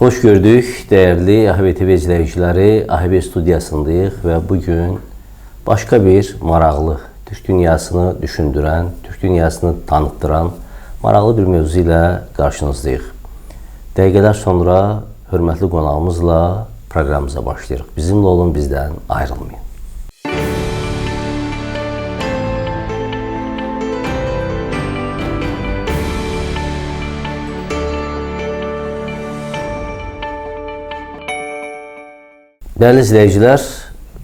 Hoş gördük değerli AHB TV izleyicileri. AHB studiyasındayıq və bugün başqa bir maraqlı, Türk dünyasını düşündürən, Türk dünyasını tanıttıran maraqlı bir mövzu ilə qarşınızdayıq. Dəqiqələr sonra hörmətli qonağımızla proqramımıza başlayırıq. Bizimlə olun, bizdən ayrılmayın. Değerli izleyiciler,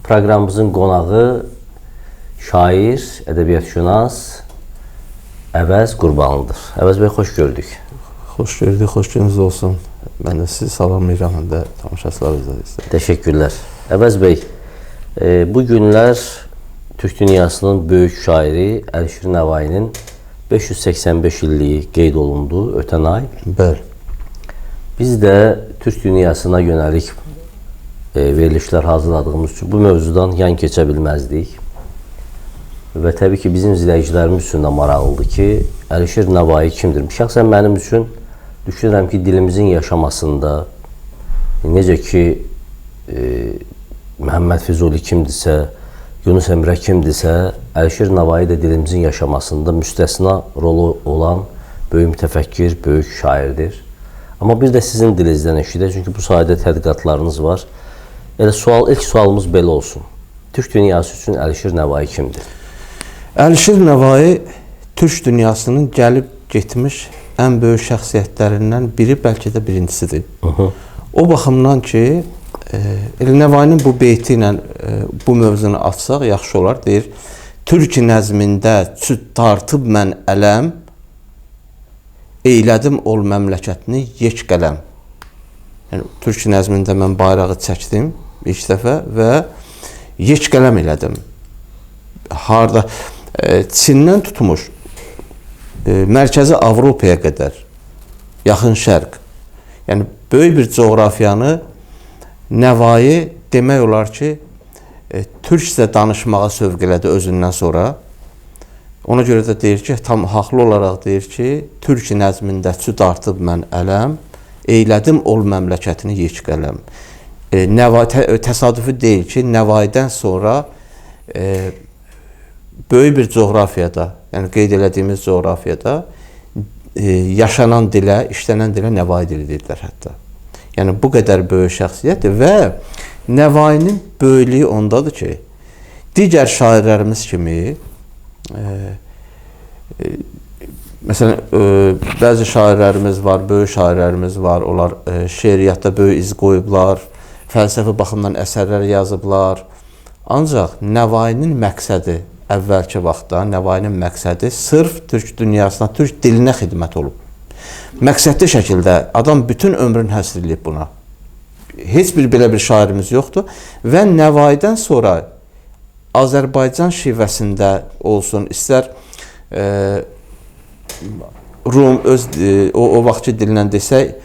proqramımızın qonağı şair, ədəbiyyatşünas Əvəz Qurbanlıdır. Əvəz bəy, xoş gördük. Xoş gördük, xoş gününüz olsun. Mən də sizi salamlayıram, həm də tamaşaçılarınızla istəyirəm. Təşəkkürlər. Əvəz bəy, bu günlər Türk dünyasının böyük şairi Əlişir Nəvainin 585 illiyi qeyd olundu ötən ay. Bəli. Biz də Türk dünyasına yönəlik verilişlər hazırladığımız üçün bu mövzudan yan keçə bilməzdik. Və təbii ki, bizim izləyicilərimiz üçün də maraqlıdır ki, Əlişir Nəvai kimdir? Şəxsən mənim üçün düşünürəm ki, dilimizin yaşamasında necə ki, Məhəmməd Füzuli kimdirsə, Yunus Emre kimdirsə, Əlişir Nəvai də dilimizin yaşamasında müstəsna rolu olan böyük mütəfəkkir, böyük şairdir. Amma bir də sizin dilinizdən eşidək, çünki bu sahədə tədqiqatlarınız var. Elə ilk sualımız belə olsun. Türk dünyası üçün Əlişir Nəvai kimdir? Əlişir Nəvai Türk dünyasının gəlib getmiş ən böyük şəxsiyyətlərindən biri, bəlkə də birincisidir. O baxımdan ki, Nəvainin bu beyti ilə bu mövzunu açsaq yaxşı olar. Deyir, Türk nəzmində süd tartıb mən ələm, eylədim ol məmləkətini yek qələm. Yəni, Türk nəzmində mən bayrağı çəkdim ilk dəfə və yek qələm elədim. Harda? Çindən tutmuş, mərkəzi Avropaya qədər, yaxın şərq. Yəni, böyük bir coğrafiyanı Nəvai demək olar ki, türkcə danışmağa sövq elədi özündən sonra. Ona görə də deyir ki, tam haqlı olaraq deyir ki, Türk nəzmində süd artıb mən ələm, eylədim ol məmləkətini yek qələm. Təsadüfi deyil ki, Nəvaidən sonra böyük bir coğrafiyada, yəni qeyd elədiyimiz coğrafiyada yaşanan dilə, işlənən dilə Nəvai dili deyirlər hətta. Yəni bu qədər böyük şəxsiyyətdir və Nəvainin böyüklüyü ondadır ki, digər şairlərimiz kimi məsələn, bəzi şairlərimiz var, böyük şairlərimiz var, onlar şeiriyyatda böyük iz qoyublar, fəlsəfi baxımdan əsərlər yazıblar. Ancaq Nəvainin məqsədi, əvvəlki vaxtda Nəvainin məqsədi sırf Türk dünyasına, Türk dilinə xidmət olub. Məqsədli şəkildə adam bütün ömrünü həsr edib buna. Heç bir belə bir şairimiz yoxdur və Nəvaidən sonra Azərbaycan şivəsində olsun, istər Rum, o vaxtki dilindən desək,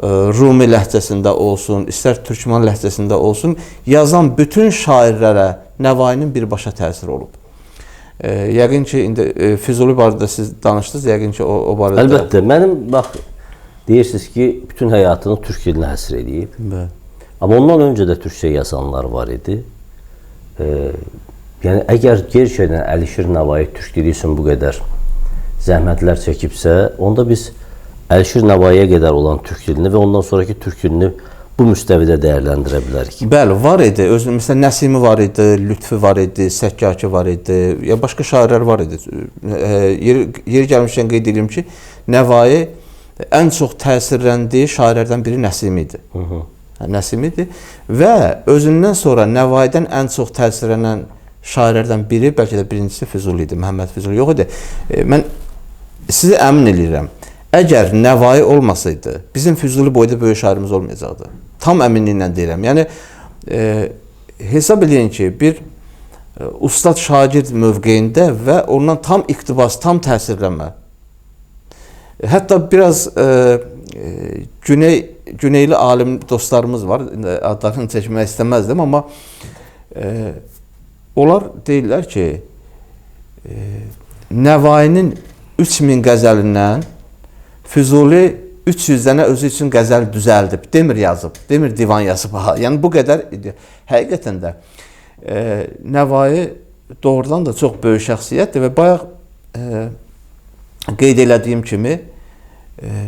Rumi ləhcəsində olsun, istər Türkmen ləhcəsində olsun, yazan bütün şairlərə Nəvainin birbaşa təsir olub. Yəqin ki, indi Füzuli barədə siz danışdınız, yəqin ki, o barədə... Əlbəttə, mənim, bax, deyirsiniz ki, bütün həyatını türk dilinə həsr edib. Amma ondan öncə də türkçə yazanlar var idi. Yəni, əgər gerçəkdən Əlişir Nəvai türk dili üçün bu qədər zəhmətlər çəkibsə, onda biz Əlişir Nəvaiyə qədər olan türk dilini və ondan sonraki türk dilini bu müstəvidə dəyərləndirə bilərik. Bəli, var idi. Məsələn, Nəsimi var idi, Lütfi var idi, Səkkaki var idi, ya başqa şairlər var idi. Yeri gəlmişkən qeyd edeyim ki, Nəvai ən çox təsirləndiyi şairlərdən biri Nəsimi idi. Nəsimi idi və özündən sonra Nəvaidən ən çox təsirlənən şairlərdən biri, bəlkə də birincisi Füzuli idi, Məhəmməd Füzuli yox idi. Mən sizi əmin edirəm, əgər Nəvai olmasaydı, bizim Füzuli boyda böyük şairimiz olmayacaqdı. Tam əminliklə deyirəm. Yəni, hesab edin ki, bir ustad-şagird mövqeyində və ondan tam iqtibas, tam təsirlənmə. Hətta biraz güneyli alim dostlarımız var, adlarını çəkmək istəməzdim, amma onlar deyirlər ki, Nəvainin 3000 qəzəlindən Füzuli 300 dənə özü üçün qəzəl düzəldib, demir yazıb, demir divan yazıb. Yəni bu qədər idi. Həqiqətən də Nəvai doğrudan da çox böyük şəxsiyyətdir və bayaq qeyd elədiyim kimi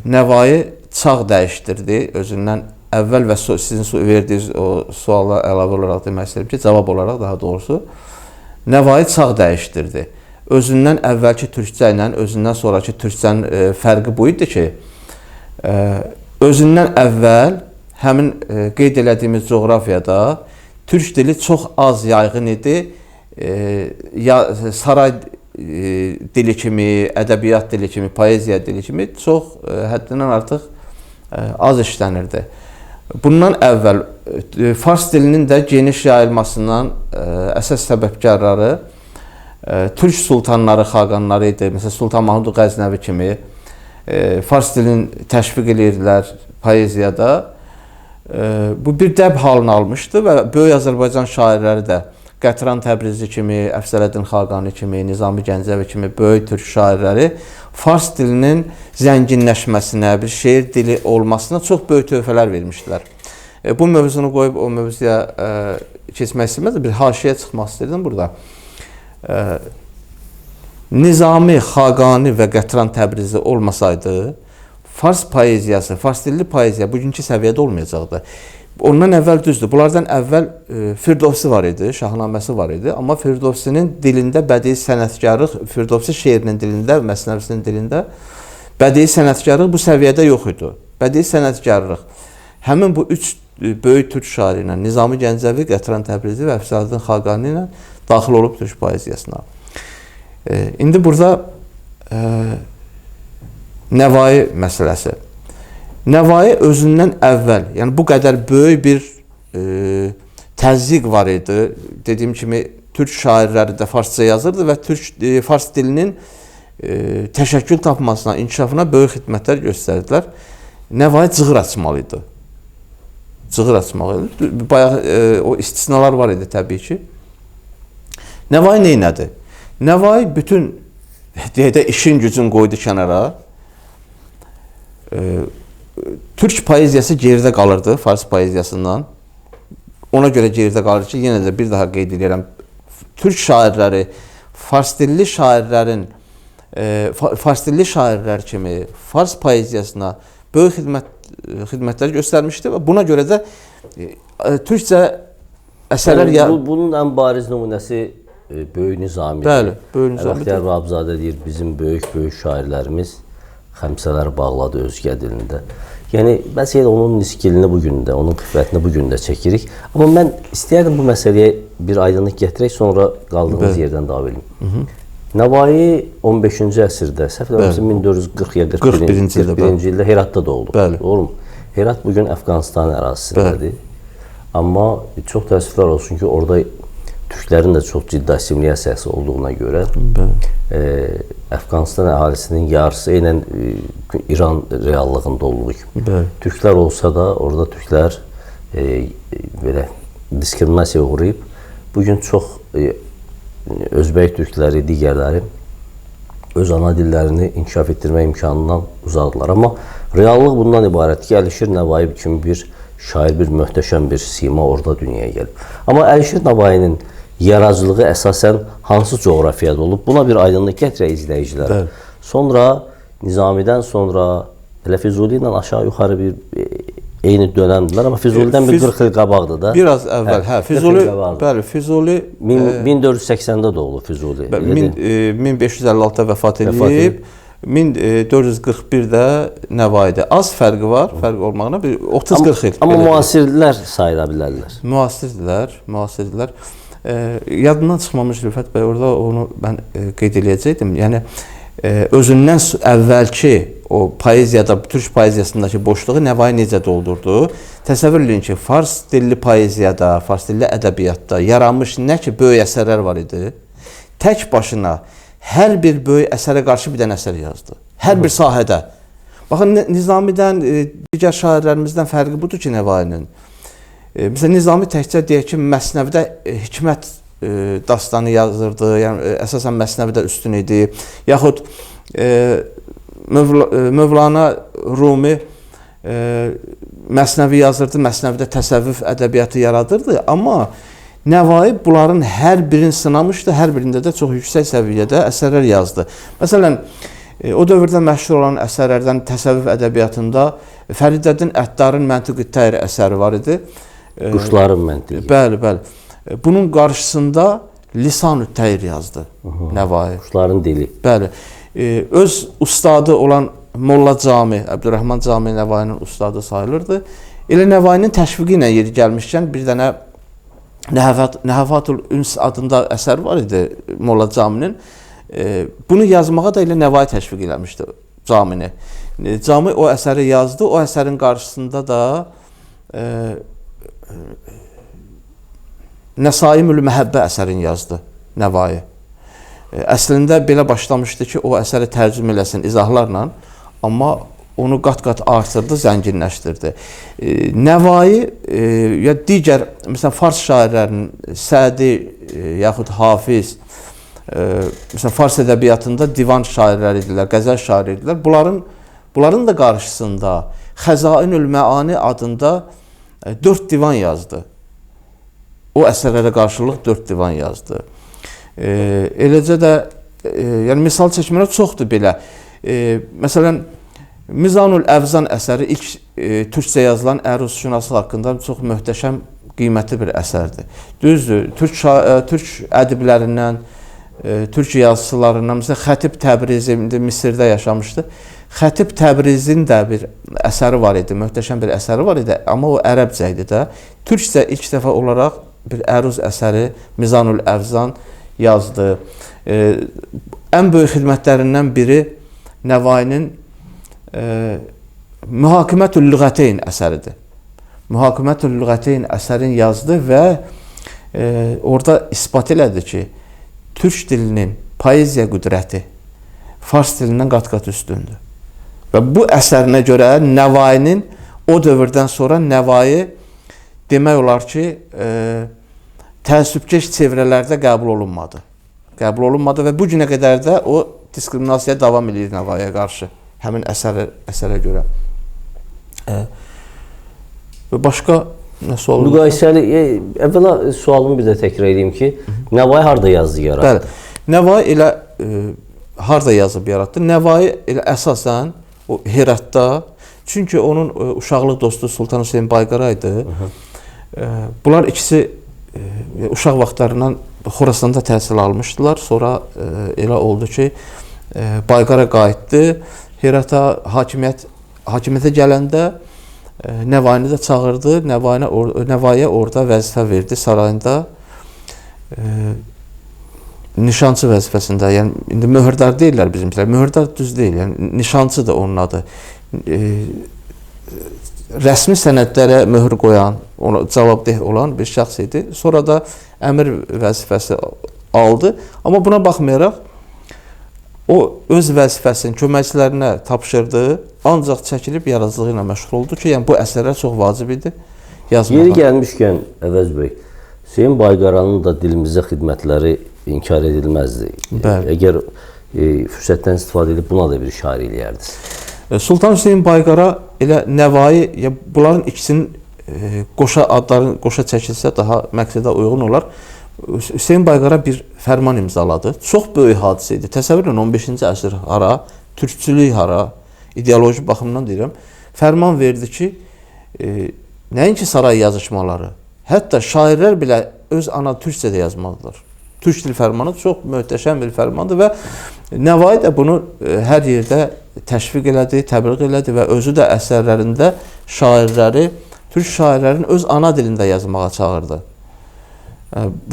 Nəvai çağ dəyişdirdi özündən əvvəl və sizin verdiyiniz o suala əlavə olaraq demək istəyirəm ki, cavab olaraq daha doğrusu Nəvai çağ dəyişdirdi. Özündən əvvəlki türkcə ilə özündən sonraki türkcənin fərqi bu idi ki, özündən əvvəl həmin qeyd elədiyimiz coğrafiyada türk dili çox az yayğın idi. Saray dili kimi, ədəbiyyat dili kimi, poeziya dili kimi çox həddindən artıq az işlənirdi. Bundan əvvəl fars dilinin də geniş yayılmasından əsas səbəbkarları türk sultanları, xaqanları idi. Məsələn, Sultan Mahmud Qəznəvi kimi fars dilini təşviq edirdilər poeziyada. Bu bir dəb halını almışdı və böyük Azərbaycan şairləri də Qətran Təbrizi kimi, Əfzələddin Xaqani kimi, Nizami Gəncəvi kimi böyük türk şairləri fars dilinin zənginləşməsinə, bir şeir dili olmasına çox böyük töhfələr vermişdilər. Bu mövzunu qoyub o mövzuya keçmək istəməz, bir haşiyə çıxmaq istəyirdim burada. Nizami, Xaqani və Qətran Təbrizi olmasaydı, fars poeziyası, fars dilli poeziya bugünkü səviyyədə olmayacaqdı. Ondan əvvəl düzdür. Bunlardan əvvəl Firdovsi var idi, Şahnaməsi var idi. Amma Firdovsinin dilində bədii sənətkarlıq, Firdovsi şeirinin dilində, Məsnəvisinin dilində bədii sənətkarlıq bu səviyyədə yox idi. Bədii sənətkarlıq həmin bu üç böyük türk şairi ilə, Nizami Gəncəvi, Qətran Təbrizi və Əfzələddin Xaqani ilə daxil olub türk poeziyasına. İndi burada Nəvai məsələsi. Nəvai özündən əvvəl, yəni bu qədər böyük bir təzyiq var idi. Dediyim kimi, türk şairləri də farsça yazırdı və fars dilinin təşəkkül tapmasına, inkişafına böyük xidmətlər göstərdilər. Nəvai cığır açmalı idi. Cığır açmalı idi. Bayaq o istisnalar var idi təbii ki. Nəvai neynədi? Nəvai bütün işin gücün qoydu kənara. Türk poeziyası geridə qalırdı fars poeziyasından. Ona görə geridə qalır ki, yenə də bir daha qeyd edirəm. Türk şairləri, fars dilli şairlər kimi fars poeziyasına böyük xidmətlər göstərmişdi və buna görə də türkcə əsərlər... Bunun ən bariz nümunəsi Böyük Nizamidir. Bəli, Böyük Nizamidir. Bəxtiyar Vahabzadə deyir, bizim böyük şairlərimiz xəmsələr bağladı özgə dilində. Yəni, bəlkə onun niskilini bugün də, onun xiffətini bugün də çəkirik. Amma mən istəyərdim bu məsələyə bir aydınlıq gətirək, sonra qaldığımız yerdən davam edelim. Nəvai 15-ci əsrdə, səhv eləmirəmsə 1440-41-ci ildə Heratda doğuldu. Doğru mu? Herat bugün Əfqanistan ərazisindədir. Amma çox təəssüflər olsun ki, orada türklərin də çox ciddi assimiliyasiyası olduğuna görə Əfqanistan əhalisinin yarısı eynən İran reallığında olduğu kimi. Türklər olsa da orada türklər belə diskriminasiyaya uğrayıb. Bugün çox Özbək türkləri, digərləri öz ana dillərini inkişaf etdirmək imkanından uzaqdılar. Amma reallıq bundan ibarət ki, Əlişir Nəvai kimi bir şair, bir möhtəşəm bir sima orada dünyaya gəlib. Amma Əlişir Nəvainin yaradıcılığı əsasən hansı coğrafiyada olub? Buna bir aydınlıq gətirək izləyicilər. Sonra Nizamidən sonra Füzuli ilə aşağı yuxarı bir eyni dönəmdilər, amma Füzulidən bir 40 il qabaqdır da. Biraz əvvəl, Füzuli, bəli, Füzuli 1480-də doğulub Füzuli. 1556-da vəfat edib, 1441-də Nəvaidə. Az fərqi var, fərq olmağına bir 30-40 il. Amma müasirlər sayıla bilərlər. Müasirdirlər. Yadından çıxmamış Rüfət bəy, orada onu mən qeyd eləyəcəkdim. Yəni, özündən əvvəlki o poeziyada, türk poeziyasındakı boşluğu Nəvai necə doldurdu? Təsəvvür edin ki, fars dilli poeziyada, fars dilli ədəbiyyatda yaranmış nə ki böyük əsərlər var idi, tək başına hər bir böyük əsərə qarşı bir dənə əsər yazdı. Hər bir sahədə. Baxın, Nizamidən, digər şairlərimizdən fərqi budur ki, Nəvainin. Məsələn, Nizami təkcə deyək ki, Məsnəvidə hikmət dastanı yazırdı, yəni əsasən Məsnəvidə üstün idi. Yaxud Mövlana Rumi Məsnəvi yazırdı, Məsnəvidə təsəvvüf ədəbiyyatı yaradırdı, amma Nəvai bunların hər birini sınamışdı, hər birində də çox yüksək səviyyədə əsərlər yazdı. Məsələn, o dövrdə məşhur olan əsərlərdən təsəvvüf ədəbiyyatında Fəridəddin Əttarın Məntiqi Təyr əsəri var idi. Quşların məntiqi. Bəli, bəli. Bunun qarşısında Lisan-ı Təyr yazdı Nəvai. Quşların dili. Bəli. Öz ustadı olan Molla Cami, Əbdürrəhman Cami Nəvainin ustadı sayılırdı. Elə Nəvainin təşviqi ilə yeri gəlmişkən bir dənə Nəhəvatul Üns adında əsər var idi Molla Caminin. Bunu yazmağa da elə Nəvai təşviq eləmişdi Camini. Cami o əsəri yazdı. O əsərin qarşısında da Nəsaimül Məhəbbə əsərini yazdı Nəvai. Əslində belə başlamışdı ki, o əsəri tərcümə eləsin izahlarla, amma onu qat-qat artırdı, zənginləşdirdi. Nəvai ya digər, məsələn, fars şairlərinin Sədi yaxud Hafiz, məsələn, fars ədəbiyyatında divan şairləri idilər, qəzəl şairi idilər. Bunların da qarşısında Xəzainül Məani adında 4 divan yazdı. O əsərlərə qarşılıq 4 divan yazdı. Eləcə də, yəni misal çəkmələr çoxdur belə. Məsələn, Mizanul Əvzan əsəri ilk türkcə yazılan əruz-şünaslıq haqqında çox möhtəşəm, qiymətli bir əsərdir. Düzdür, türk ədiblərindən, türk yazıçılarından, məsələn, Xətib Təbrizi Misirdə yaşamışdı. Xətib Təbrizin də bir əsəri var idi, möhtəşəm bir əsəri var idi, amma o ərəbcə idi də. Türkcə ilk dəfə olaraq bir əruz əsəri Mizanul Əvzan yazdı. Ən böyük xidmətlərindən biri Nəvainin Mühakimətül Lüğəteyn əsəridir. Mühakimətül Lüğəteyn əsərini yazdı və orada isbat elədi ki, türk dilinin poeziya qüdrəti fars dilindən qat-qat üstündür. Və bu əsərinə görə Nəvainin o dövrdən sonra Nəvai demək olar ki, təəssübkeş çevrələrdə qəbul olunmadı. Qəbul olunmadı və bu günə qədər də o diskriminasiya davam edir Nəvaiyə qarşı. Həmin əsərə görə. Və başqa nə sual? Müqayisəli, əvvəla sualımı bir də təkrar edeyim ki, Nəvai harada yazdı, yaratdı? Bəli, Nəvai elə harada yazıb yaratdı? Nəvai elə əsasən o Heratda, çünki onun uşaqlıq dostu Sultan Hüseyn Bayqara idi. Bunlar ikisi uşaq vaxtlarından Xorasanda təhsil almışdılar. Sonra elə oldu ki, Bayqara qayıtdı. Herata hakimiyyətə gələndə Nəvaini də çağırdı. Nəvaiyə orada vəzifə verdi sarayında. Nişancı vəzifəsində, yəni indi möhürdar deyirlər bizimkilər. Möhürdar düz deyil, yəni nişancıdır onun adı. Rəsmi sənədlərə möhür qoyan, ona cavabdeh olan bir şəxs idi. Sonra da əmir vəzifəsi aldı. Amma buna baxmayaraq, o öz vəzifəsini köməkçilərinə tapşırdı, ancaq çəkilib yaradıcılığı ilə məşğul oldu ki, yəni bu əsərlər çox vacib idi yazmağa. Yeri gəlmişkən, Əvəz bəy, Hüseyn Bayqaranın da dilimizə xidmətləri inkar edilməzdi. Bəli. Əgər fürsətdən istifadə edib buna da bir işarə eləyərdiniz. Sultan Hüseyn Bayqara elə Nəvai, ya bunların ikisinin qoşa adları qoşa çəkilsə daha məqsədə uyğun olar. Hüseyn Bayqara bir fərman imzaladı. Çox böyük hadisə idi. Təsəvvür edin 15-ci əsr hara, türkçülük hara, ideoloji baxımdan deyirəm, fərman verdi ki, nəinki saray yazışmaları, hətta şairlər belə öz ana türkçədə yazmalıdırlar. Türk dil fərmanı çox möhtəşəm bir fərmandır və Nəvai də bunu hər yerdə təşviq elədi, təbliğ elədi və özü də əsərlərində şairləri, türk şairlərin öz ana dilində yazmağa çağırdı.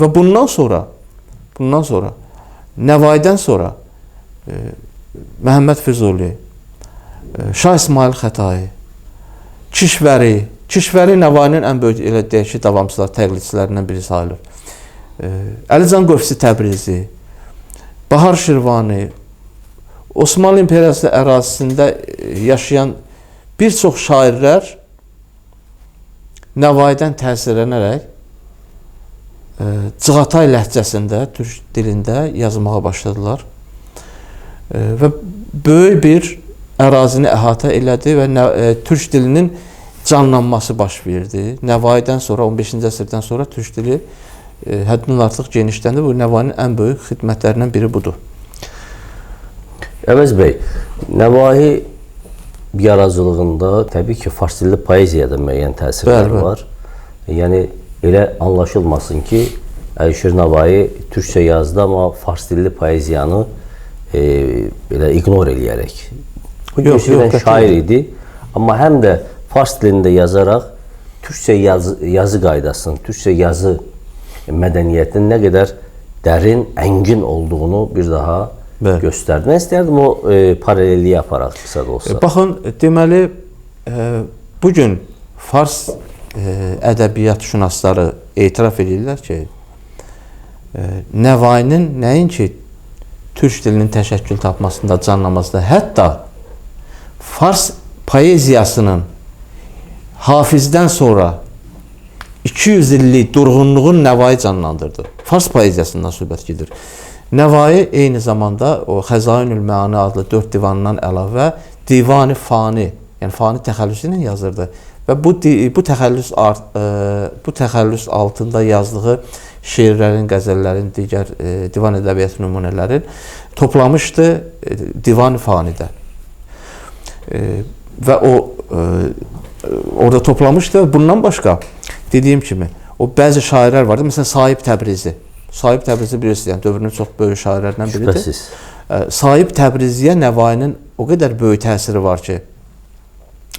Və bundan sonra Nəvaidən sonra Məhəmməd Füzuli, Şah İsmail Xətai, Kişvəri Nəvainin ən böyük elə deyək ki, davamçılar, təqlidçilərindən biri sayılır. Əlican Qövsi Təbrizi, Bahar Şirvani, Osmanlı İmperiyası ərazisində yaşayan bir çox şairlər Nəvaidən təsirlənərək Cığatay ləhcəsində, türk dilində yazmağa başladılar. Və böyük bir ərazini əhatə elədi və türk dilinin canlanması baş verdi. Nəvaidən sonra 15-ci əsrdən sonra türk dili həddindən artıq genişləndi. Bu Nəvainin ən böyük xidmətlərindən biri budur. Əvəz bəy, Nəvai yaradıcılığında təbii ki, fars dilli poeziyada müəyyən təsirlər var. Yəni elə anlaşılmasın ki, Əlişir Nəvai türkçə yazdı, amma fars dilli poeziyanı belə ignor eləyərək. Yox, şair idi, amma həm də fars dilində yazaraq türkçə yazı qaydasının, türkçə yazı mədəniyyətinin nə qədər dərin, əngin olduğunu bir daha göstərdi. Mən istərdim o paralelliyi aparaq qısa da olsa. Baxın, deməli, bugün fars ədəbiyyat şünasları etiraf edirlər ki, Nəvainin nəinki türk dilinin təşəkkül tapmasında, canlamasında, hətta fars poeziyasının Hafizdən sonra 200 illik durğunluğun Nəvai canlandırdı. Fars poeziyasından söhbət gedir. Nəvai eyni zamanda o Xəzainül Məani adlı 4 divanından əlavə Divan-ı Fani, yəni fani təxəllüsü ilə yazırdı. Və bu təxəllüs altında yazdığı şeirlərin, qəzəllərin, digər divan ədəbiyyatı nümunələrin toplamışdı Divan-ı Fanidə. Və o orada toplamışdı. Bundan başqa dediyim kimi o bəzi şairlər vardı. Məsələn, Sahib Təbrizi. Sahib Təbrizi bilirsiniz, yəni dövrünün çox böyük şairlərindən biridir. Şübhəsiz. Sahib Təbriziyə Nəvainin o qədər böyük təsiri var ki,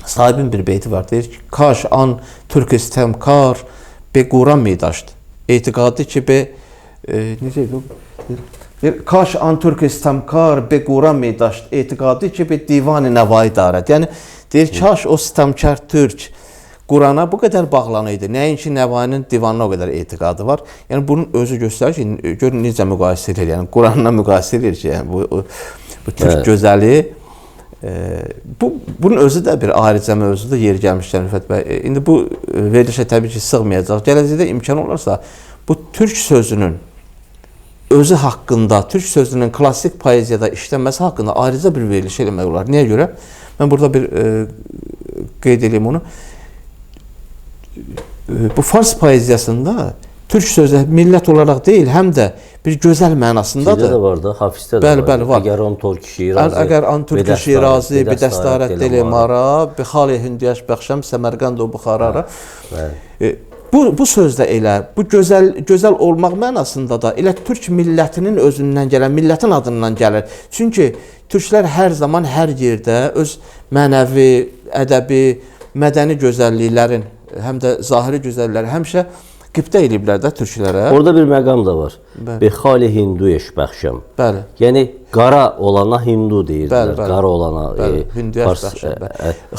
Sahibin bir beyti var, deyir ki, kaş an türk istemkar be Quran meydaşdı. Etiqadı ki, necə idi? Kaş an türk istemkar be Quran meydaşdı. Etiqadı ki, be divan-ı Nəvai darəd. Yəni, deyir, kaş o istemkar türk Qurana bu qədər bağlanıydı. Nəinki Nəvainin divanına o qədər etiqadı var. Yəni, bunun özü göstərir ki, görün necə müqayisə edir. Yəni, Quranla müqayisə edir ki, yəni, bu türk gözəli. Bunun özü də bir ayrıca mövzudur, yeri gəlmişkən Rüfət bəy. İndi bu verilişə təbii ki, sığmayacaq. Gələcəkdə imkan olarsa, bu türk sözünün özü haqqında, türk sözünün klassik poeziyada işlənməsi haqqında ayrıca bir veriliş eləmək olar. Niyə görə? Mən burada bir qeyd edeyim onu. Bu fars poeziyasında türk sözü millət olaraq deyil, həm də bir gözəl mənasındadır. Sizdə də var da, Hafizdə də var. Bəli, var. Əgər on Türk şirazi, əgər an türk şirazi, bidəstərət deli mara, bixali hündiyəş bəxşəm, səmərqənd o buxarara. Bu sözdə elə, bu gözəl olmaq mənasında da elə türk millətinin özündən gələn, millətin adından gəlir. Çünki türklər hər zaman, hər yerdə öz mənəvi, ədəbi, mədəni gözəlliklərin, həm də zahiri gözəllikləri həmişə qibdə eləyiblər də türklərə. Orada bir məqam da var. Bexali hinduyeş bəxşəm. Bəli. Yəni, qara olana hindu deyirdilər. Qara olana. Hinduyeş bəxşəm.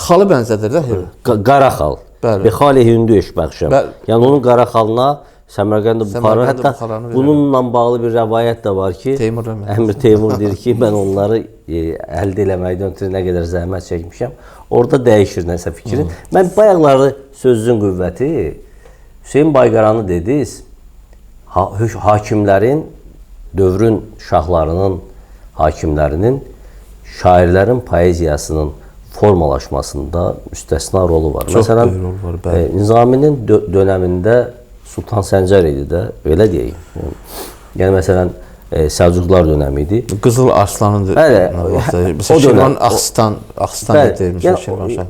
Xalı bənzədir də. Qara xal. Bexali hinduyeş bəxşəm. Yəni, onun qara xalına Səmərqənd Buxara. Hətta bununla bağlı bir rəvayət də var ki, Əmir Teymur deyir ki, mən onları əldə eləməkdən ötürü nə qədər zəhmət çəkmişəm. Orada dəyişir nəsə fikrin. Mən bayaqları sözün qüvvəti Hüseyin Bayqaranı dediniz, hakimlərin, dövrün şahlarının, hakimlərinin, şairlərin poeziyasının formalaşmasında müstəsna rolu var. Çox böyük rol var, bəli. Nizaminin dönəmində Sultan Səncər idi də, elə deyək. Yəni, məsələn, Səlcuqlar dönəmi idi. Qızıl Arslanıdır. Bəli, o dönəm Axistan edir.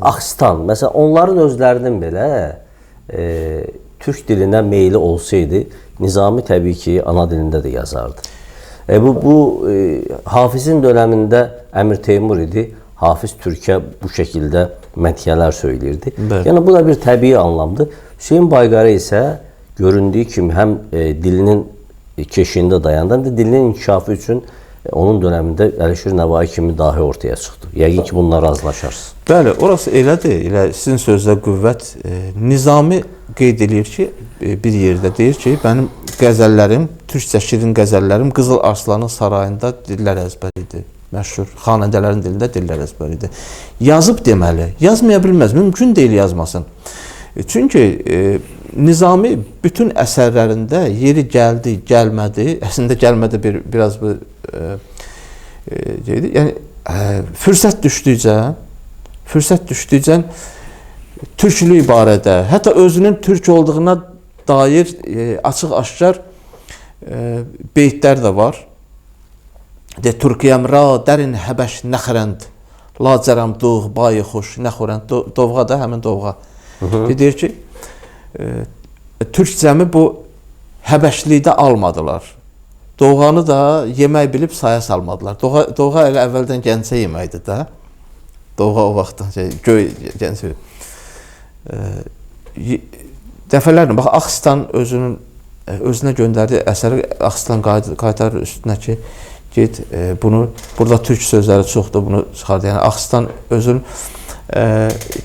Axistan, məsələn, onların özlərinin belə türk dilinə meyli olsaydı, Nizami təbii ki, ana dilində də yazardı. Bu Hafizin dönəmində Əmir Teymur idi. Hafiz türkə bu şəkildə mədhiyələr söyləyirdi. Yəni, bu da bir təbii anlamdır. Hüseyin Bayqarı isə göründüyü kimi həm dilinin keşiyində dayandı, həm də dilinin inkişafı üçün onun dönəmində Əlişir Nəvai kimi dahi ortaya çıxdı. Yəqin ki, bununla razılaşarsınız. Bəli, orası elədir. Elə sizin sözdə qüvvət. Nizami qeyd edir ki, bir yerdə deyir ki, mənim qəzəllərim, türkcə şirin qəzəllərim Qızıl Arslanın sarayında dillər əzbəridir. Məşhur xanədələrin dilində dillər əzbəridir. Yazıb deməli, yazmaya bilməz, mümkün deyil yazmasın. Çünki Nizami bütün əsərlərində yeri gəldi, gəlmədi, əslində gəlmədi biraz bu yəni fürsət düşdükcə türklük barədə, hətta özünün türk olduğuna dair açıq-aşkar beytlər də var. Türkiyəm ra dərin həbəş nəxərənd, la cərəm doğ, bayı xoş, nəxərənd, dovğa da həmin dovğa. Deyir ki, türk cəmi bu həbəşlikdə almadılar. Doğanı da yemək bilib saya salmadılar. Doğğa əvvəldən gəncə yeməkdir də. Doğğa o vaxtdan göy gəncə. Dəfələrlə, bax, Axistan özünə göndərdiyi əsəri Axistan qaytarır üstünə ki, get, bunu, burada türk sözləri çoxdur, bunu çıxardı. Yəni, Axistan özün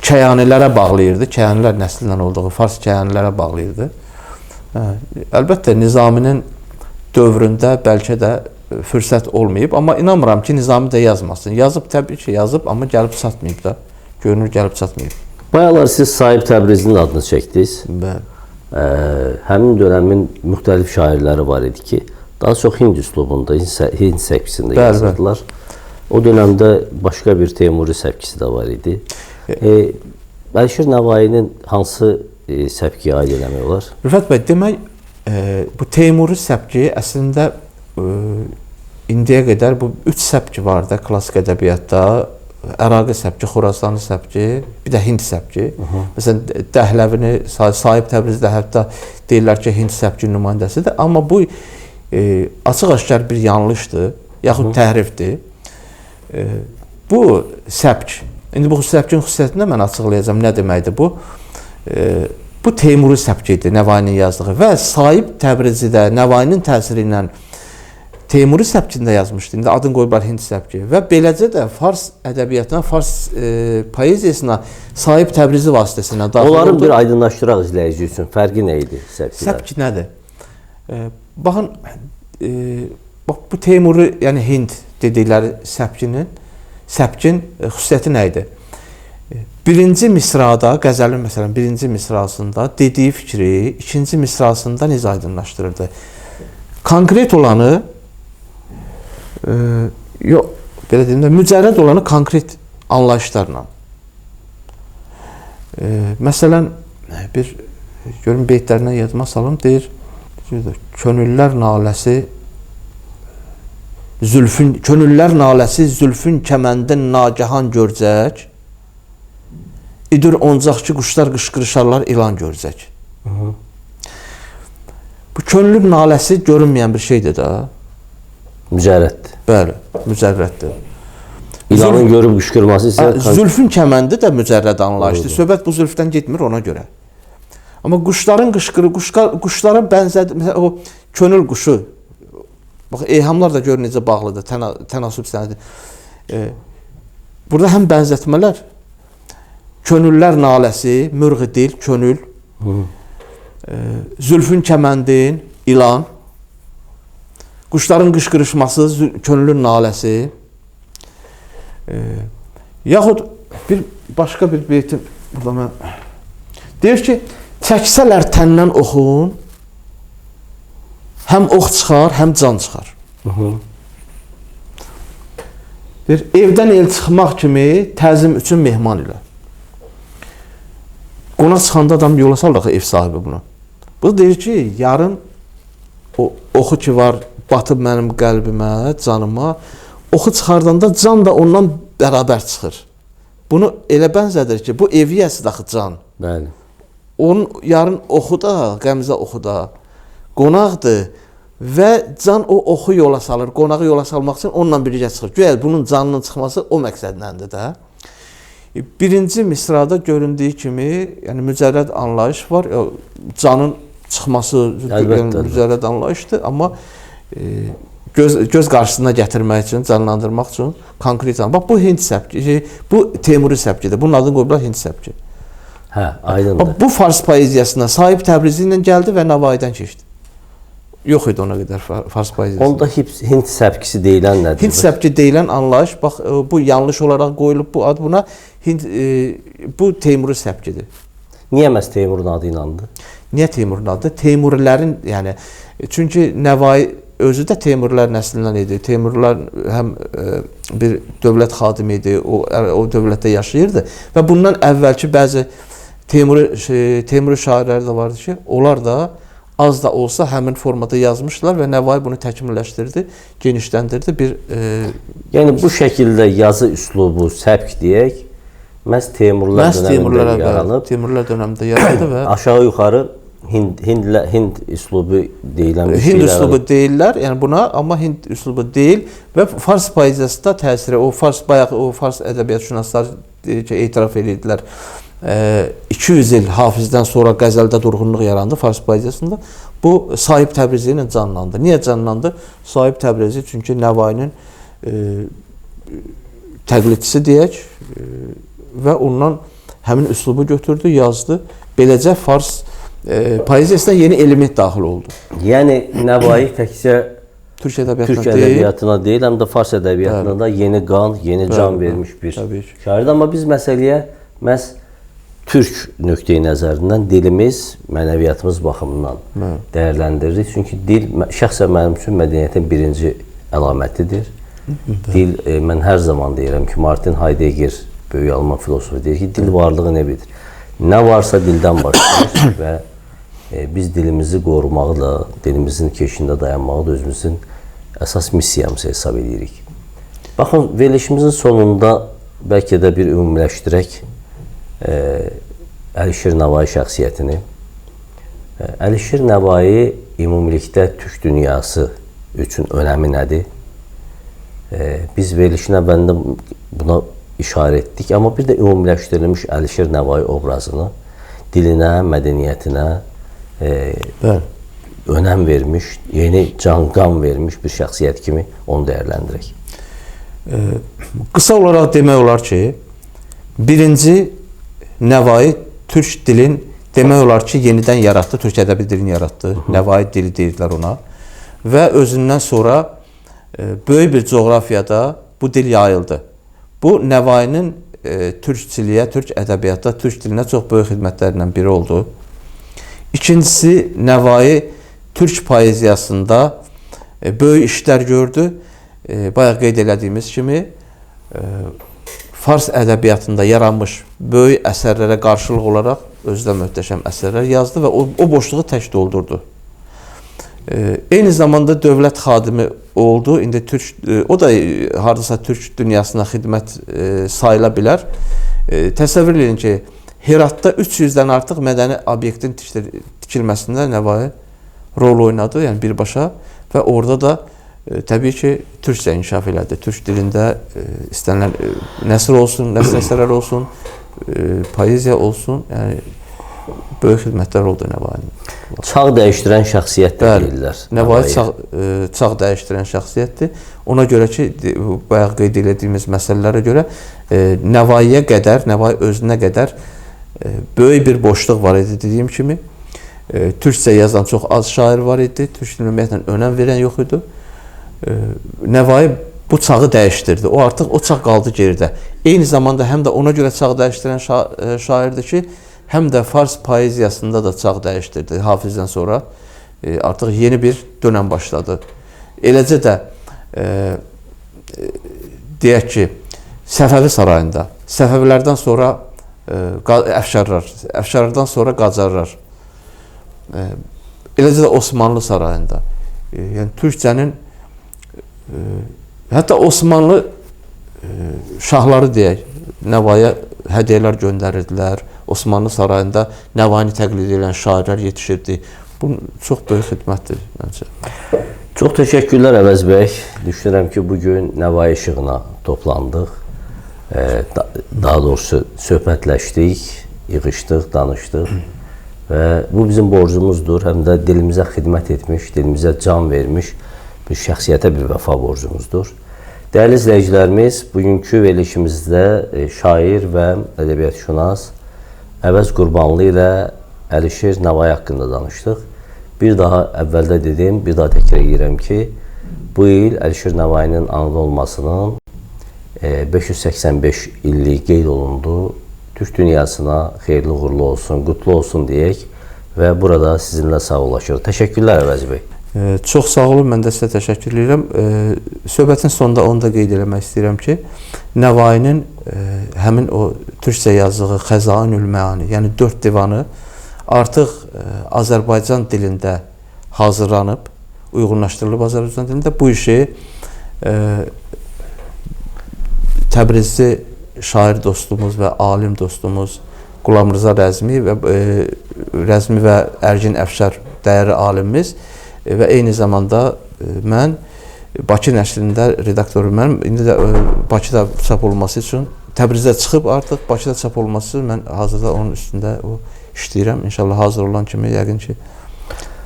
kəyanilərə bağlayırdı, kəyanilər nəslindən olduğu, fars kəyanilərə bağlayırdı. Əlbəttə, Nizaminin dövründə bəlkə də fürsət olmayıb, amma inanmıram ki, Nizami də yazmasın. Yazıb, təbii ki, yazıb, amma gəlib çatmayıb da. Görünür, gəlib çatmayıb. Bayalar siz Sahib Təbrizinin adını çəkdiniz. Həmin dönəmin müxtəlif şairləri var idi ki, daha çox Hind üslubunda, Hind səpkisində yazırdılar. O dönəmdə başqa bir Teymuri səpkisi də var idi. Bəlkir Nəvainin hansı səpkiyə aid eləmək olar? Rüfət bəy, demək, bu Teymuri səpki əslində indiyə qədər bu 3 səpki var da klassik ədəbiyyatda. Əraqi səpki, Xorasani səpki, bir də Hind səpki. Məsələn, Dəhləvini, Sahib Təbrizdə hətta deyirlər ki, Hind səpki nümayəndəsidir. Amma bu açıq-aşkar bir yanlışdır, yaxud təhrifdir. Bu səpk, indi bu səpkin xüsusiyyətində mən açıqlayacağım, nə deməkdir bu? Bu Teymuri səpki idi, Nəvainin yazdığı və Sahib Təbrizidə Nəvainin təsiri ilə Teymuri səpkində yazmışdı. İndi adını qoyublar Hind səpki və beləcə də fars ədəbiyyatına, fars poeziyasına Sahib Təbrizi vasitəsilə daxil oldu. Onların bir aydınlaşdıraq izləyici üçün fərqi nə idi səpkilər? Səpki nədir? Baxın, bu Teymuri, yəni Hind dedikləri səpkin xüsusiyyəti nə idi? Birinci misrada, qəzəlin məsələn, birinci misrasında dediyi fikri, ikinci misrasında necə aydınlaşdırırdı? Konkret olanı, yox, belə deyim də, mücərrəd olanı konkret anlayışlarla. Məsələn, bir görün beytlərindən yadıma salım, deyir, könüllər naləsi zülfün kəməndin nagahan görcək, idir oncaqçı quşlar qışqırışarlar ilan görcək. Bu könlün naləsi görünməyən bir şeydir da. Mücərrəddir. Bəli, mücərrəddir. İlanın görüb qışqırması isə... Zülfün kəməndi də mücərrəd anlayışdır. Söhbət bu zülfdən getmir ona görə. Amma quşların qışqırı, quşlara bənzədir. Məsələn, o könül quşu, bax, eyhamlar da görün necə bağlıdır, tənasüb sənədir. Burada həm bənzətmələr, könüllər naləsi, mürği dil, könül, zülfün kəməndin, ilan, quşların qışqırışması, könülün naləsi, yaxud başqa bir beytim, burada mən deyir ki, çəksələr təndən oxun, həm ox çıxar, həm can çıxar. Deyir, evdən el çıxmaq kimi təzim üçün mehman ilə. Qonaq çıxanda adam yola salır ev sahibi bunu. Bu deyir ki, yarın o oxu ki var, batıb mənim qəlbimə, canıma, oxu çıxardanda can da ondan bərabər çıxır. Bunu elə bənzədir ki, bu evi yəsidir axı can. Bəli. Onun yarın oxu da, qəmzə oxu da qonaqdır və can o oxu yola salır, qonağı yola salmaq üçün onunla birgə çıxır. Güya bunun canının çıxması o məqsədləndir də. Birinci misrada göründüyü kimi, yəni mücərrəd anlayış var, canın çıxması mücərrəd anlayışdır, amma göz qarşısına gətirmək üçün, canlandırmaq üçün konkret anlayış. Bax, bu Hind səpki, bu Teymuri səpkidir. Bunun adını qoyublar Hind səpki. Hə, aydındır. Bu fars poeziyasına Sahib Təbrizi ilə gəldi və Nəvaidən keçdi. Yox idi ona qədər fars poeziyası. Onda Hind səpkisi deyilən nədir? Hind səpki deyilən anlayış, bax, bu yanlış olaraq qoyulub bu ad buna, bu Teymuri səpkidir. Niyə məhz Teymurun adı inandı? Niyə Teymurun adı? Teymurilərin, yəni, çünki Nəvai özü də Teymurlar nəslindən idi. Teymurlar həm bir dövlət xadimi idi, o dövlətdə yaşayırdı və bundan əvvəlki bəzi Teymuri şairləri də vardı ki, onlar da az da olsa həmin formada yazmışdılar və Nəvai bunu təkmilləşdirdi, genişləndirdi. Yəni bu şəkildə yazı üslubu, səbk deyək, məhz Teymurlar dönəmində yaranıb. Teymurlar dönəmində yarandı və aşağı-yuxarı Hind üslubu deyilən bir Hind üslubu deyirlər, yəni buna, amma Hind üslubu deyil və Fars poeziyasında təsiri, bayaq o Fars ədəbiyyatşünasları etiraf edirdilər. 200 il Hafizdən sonra qəzəldə durğunluq yarandı Fars poeziyasında. Bu Sahib Təbrizi ilə canlandı. Niyə canlandı? Sahib Təbrizi çünki Nəvainin təqlidçisi deyək və ondan həmin üslubu götürdü, yazdı. Beləcə Fars poeziyasına yeni element daxil oldu. Yəni Nəvai təkcə Türk ədəbiyyatına deyil, həm də Fars ədəbiyyatına da yeni qan, yeni can vermiş bir şairdir. Amma biz məsələyə məhz Türk nöqteyi nəzərindən dilimiz, mənəviyyatımız baxımından dəyərləndiririk. Çünki dil şəxsən mənim üçün mədəniyyətin birinci əlamətidir. Dil, mən hər zaman deyirəm ki, Martin Heidegger, böyük Alman filosofu deyir ki, dil varlığı nə bilir? Nə varsa dildən başlayır və biz dilimizi qorumağı da, dilimizin keşiyində dayanmağı da özümüzün əsas missiyamızı hesab edirik. Baxın, verilişimizin sonunda bəlkə də bir ümumiləşdirək Əlişir Nəvai şəxsiyyətini. Əlişir Nəvai ümumilikdə türk dünyası üçün önəmi nədir? Biz verilişin əvvəlində buna işarə etdik, amma bir də ümumiləşdirilmiş Əlişir Nəvai obrazını dilinə, mədəniyyətinə önəm vermiş, yeni can-qan vermiş bir şəxsiyyət kimi onu dəyərləndirək. Qısa olaraq demək olar ki, birinci Nəvai türk dilin demək olar ki, yenidən yaratdı, türk ədəbi dilini yaratdı. Nəvai dili deyirlər ona. Və özündən sonra böyük bir coğrafiyada bu dil yayıldı. Bu Nəvainin türkçiliyə, türk ədəbiyyatda, türk dilinə çox böyük xidmətlərindən biri oldu. İkincisi, Nəvai türk poeziyasında böyük işlər gördü. Bayaq qeyd elədiyimiz kimi, Fars ədəbiyyatında yaranmış böyük əsərlərə qarşılıq olaraq özü də möhtəşəm əsərlər yazdı və o boşluğu tək doldurdu. Eyni zamanda dövlət xadimi oldu. İndi o da hardasa türk dünyasına xidmət sayıla bilər. Təsəvvür edin ki, Heratda 300-dən artıq mədəni obyektin tikilməsində Nəvai rol oynadı, yəni birbaşa və orada da təbii ki, türkcə inkişaf elədi. Türk dilində istənilən nəsr olsun, nəsr olsun, poeziya olsun, yəni böyük xidmətlər oldu Nəvainin. Çağ dəyişdirən şəxsiyyət deyirlər. Nəvai çağ dəyişdirən şəxsiyyətdir. Ona görə ki, bayaq qeyd etdiyimiz məsələlərə görə Nəvaiyə qədər, Nəvai özünə qədər böyük bir boşluq var idi dediyim kimi. Türkcə yazan çox az şair var idi. Türk dilinə ümumiyyətlə önəm verən yox idi. Nəvai bu çağı dəyişdirdi. O artıq o çağ qaldı geridə. Eyni zamanda həm də ona görə çağ dəyişdirən şairdir ki, həm də Fars poeziyasında da çağ dəyişdirdi. Hafizdən sonra artıq yeni bir dönəm başladı. Eləcə də deyək ki, Səfəvi sarayında, Səfəvilərdən sonra Əfşarlar, Əfşarlardan sonra Qacarlar, eləcə də Osmanlı sarayında, yəni türkcənin hətta Osmanlı şahları deyək, Nəvaiyə hədiyyələr göndərirdilər. Osmanlı sarayında Nəvaini təqlid edən şairlər yetişirdi. Bu çox böyük xidmətdir məncə. Çox təşəkkürlər Əvəz bəy. Düşünürəm ki, bugün Nəvai işığına toplandıq. Daha doğrusu söhbətləşdik, yığışdıq, danışdıq. Və bu bizim borcumuzdur. Həm də dilimizə xidmət etmiş, dilimizə can vermiş bir şəxsiyyətə bir vəfa borcumuzdur. Dəyərli izləyicilərimiz, bugünkü verilişimizdə şair və ədəbiyyatşünas Əvəz Qurbanlı ilə Əlişir Nəvai haqqında danışdıq. Bir daha əvvəldə dedim, bir daha təkrar edirəm ki, bu il Əlişir Nəvainin anadan olmasının 585 illik qeyd olundu. Türk dünyasına xeyirli uğurlu olsun, qutlu olsun deyək və burada sizinlə sağollaşırıq. Təşəkkürlər Əvəz bəy. Çox sağ olun, mən də sizə təşəkkür edirəm. Söhbətin sonunda onu da qeyd eləmək istəyirəm ki, Nəvainin həmin o türkcə yazdığı Xəzainül Məani, yəni 4 divanı artıq Azərbaycan dilində hazırlanıb, uyğunlaşdırılıb Azərbaycan dilində. Bu işi Təbrizli şair dostumuz və alim dostumuz Qulam Rza Rəzmi və Ərgin Əfşar dəyərli alimimiz və eyni zamanda mən Bakı nəşrində redaktorum mənim. İndi də Bakıda çap olunması üçün Təbrizdə çıxıb artıq Bakıda çap olunması üçün mən hazırda onun üstündə işləyirəm. İnşallah hazır olan kimi yəqin ki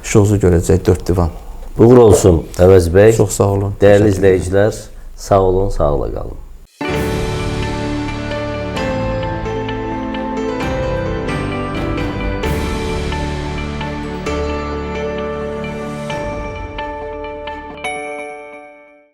şozu görəcək 4 divan. Uğur olsun Əvəz bəy. Çox sağ olun. Dəyərli izləyicilər, sağ olun, sağlıqla qalın.